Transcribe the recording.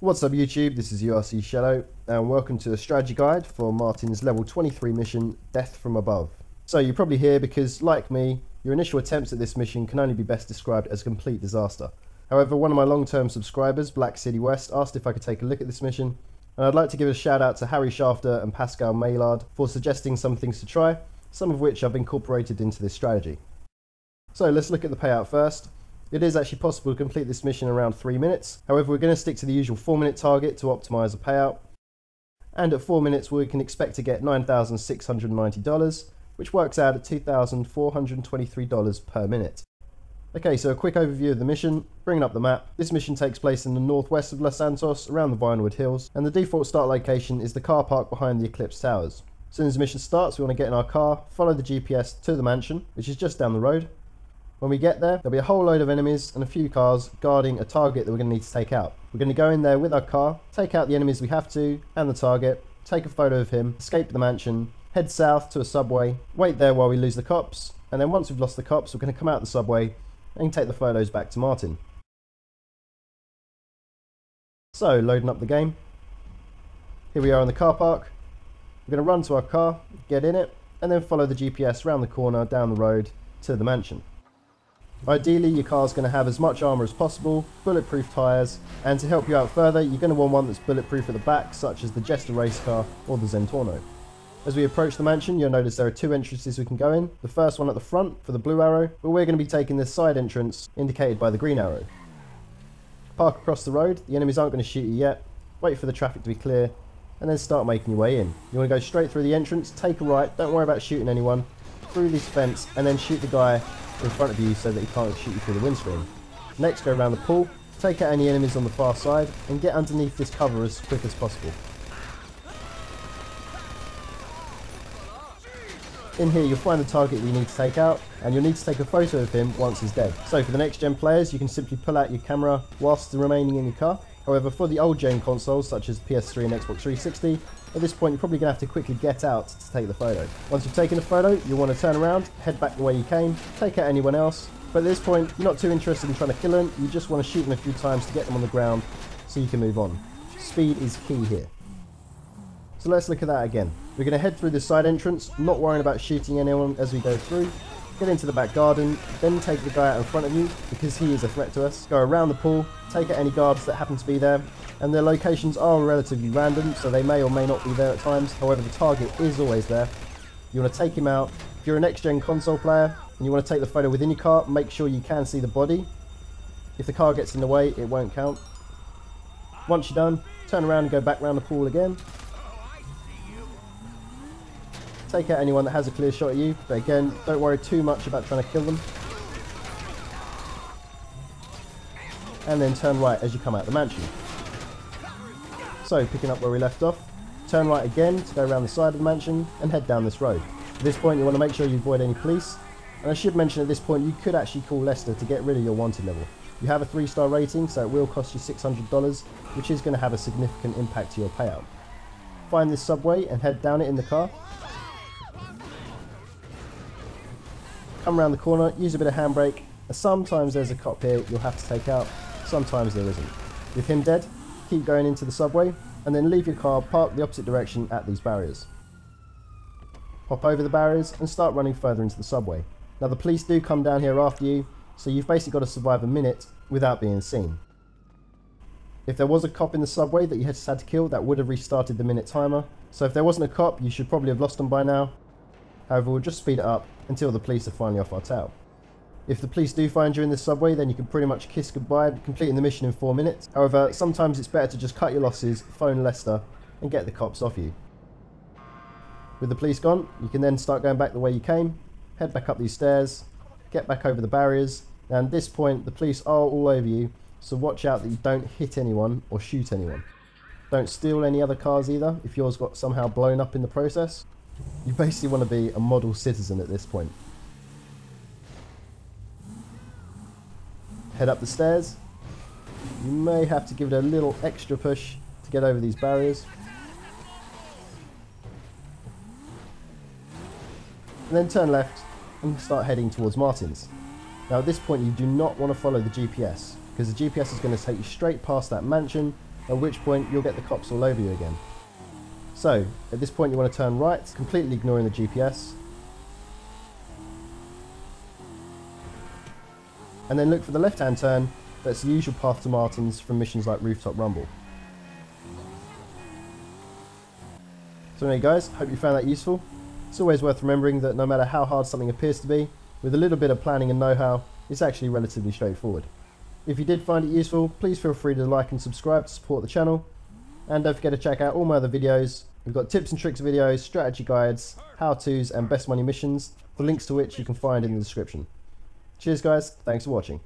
What's up YouTube, this is URC Shadow and welcome to the strategy guide for Martin's level 23 mission, Death from Above. So you're probably here because, like me, your initial attempts at this mission can only be best described as a complete disaster. However, one of my long-term subscribers, Black City West, asked if I could take a look at this mission, and I'd like to give a shout out to Harry Shafter and Pascal Maillard for suggesting some things to try, some of which I've incorporated into this strategy. So let's look at the payout first. It is actually possible to complete this mission in around 3 minutes. However, we're going to stick to the usual 4-minute target to optimize the payout. And at 4 minutes, we can expect to get $9,690, which works out at $2,423 per minute. Okay, so a quick overview of the mission, bringing up the map. This mission takes place in the northwest of Los Santos, around the Vinewood Hills, and the default start location is the car park behind the Eclipse Towers. As soon as the mission starts, we want to get in our car, follow the GPS to the mansion, which is just down the road. When we get there, there'll be a whole load of enemies and a few cars guarding a target that we're going to need to take out. We're going to go in there with our car, take out the enemies we have to, and the target, take a photo of him, escape the mansion, head south to a subway, wait there while we lose the cops, and then once we've lost the cops, we're going to come out the subway and take the photos back to Martin. So, loading up the game. Here we are in the car park. We're going to run to our car, get in it, and then follow the GPS around the corner, down the road, to the mansion. Ideally, your car's going to have as much armour as possible, bulletproof tyres, and to help you out further, you're going to want one that's bulletproof at the back, such as the Jester race car or the Zentorno. As we approach the mansion, you'll notice there are 2 entrances we can go in. The first one at the front for the blue arrow, but we're going to be taking this side entrance indicated by the green arrow. Park across the road, the enemies aren't going to shoot you yet, wait for the traffic to be clear, and then start making your way in. You want to go straight through the entrance, take a right, don't worry about shooting anyone, through this fence, and then shoot the guy in front of you so that he can't shoot you through the windscreen. Next, go around the pool, take out any enemies on the far side, and get underneath this cover as quick as possible. In here, you'll find the target that you need to take out, and you'll need to take a photo of him once he's dead. So for the next gen players, you can simply pull out your camera whilst remaining in your car. However, for the old gen consoles, such as PS3 and Xbox 360, at this point you're probably going to have to quickly get out to take the photo. Once you've taken the photo, you'll want to turn around, head back the way you came, take out anyone else, but at this point you're not too interested in trying to kill them, you just want to shoot them a few times to get them on the ground so you can move on. Speed is key here. So let's look at that again. We're going to head through the side entrance, not worrying about shooting anyone as we go through. Get into the back garden, then take the guy out in front of you because he is a threat to us. Go around the pool, take out any guards that happen to be there, and their locations are relatively random, so they may or may not be there at times. However, the target is always there. You want to take him out. If you're a next-gen console player and you want to take the photo within your car, make sure you can see the body. If the car gets in the way, it won't count. Once you're done, turn around and go back around the pool again. Take out anyone that has a clear shot at you, but again, don't worry too much about trying to kill them. And then turn right as you come out the mansion. So, picking up where we left off, turn right again to go around the side of the mansion and head down this road. At this point you want to make sure you avoid any police, and I should mention at this point you could actually call Lester to get rid of your wanted level. You have a 3-star rating, so it will cost you $600, which is going to have a significant impact to your payout. Find this subway and head down it in the car. Come around the corner, use a bit of handbrake, and sometimes there's a cop here you'll have to take out, sometimes there isn't. With him dead, keep going into the subway, and then leave your car parked the opposite direction at these barriers. Hop over the barriers and start running further into the subway. Now the police do come down here after you, so you've basically got to survive a minute without being seen. If there was a cop in the subway that you had to kill, that would have restarted the minute timer, so if there wasn't a cop you should probably have lost them by now. However, we'll just speed it up until the police are finally off our tail. If the police do find you in this subway, then you can pretty much kiss goodbye, completing the mission in 4 minutes. However, sometimes it's better to just cut your losses, phone Lester, and get the cops off you. With the police gone, you can then start going back the way you came, head back up these stairs, get back over the barriers. Now at this point, the police are all over you, so watch out that you don't hit anyone or shoot anyone. Don't steal any other cars either, if yours got somehow blown up in the process. You basically want to be a model citizen at this point. Head up the stairs. You may have to give it a little extra push to get over these barriers. And then turn left and start heading towards Martin's. Now at this point you do not want to follow the GPS, because the GPS is going to take you straight past that mansion at which point you'll get the cops all over you again. So, at this point you want to turn right, completely ignoring the GPS, and then look for the left-hand turn. That's the usual path to Martin's from missions like Rooftop Rumble. So anyway guys, hope you found that useful. It's always worth remembering that no matter how hard something appears to be, with a little bit of planning and know-how, it's actually relatively straightforward. If you did find it useful, please feel free to like and subscribe to support the channel. And don't forget to check out all my other videos. We've got tips and tricks videos, strategy guides, how-tos and best money missions, the links to which you can find in the description. Cheers guys, thanks for watching.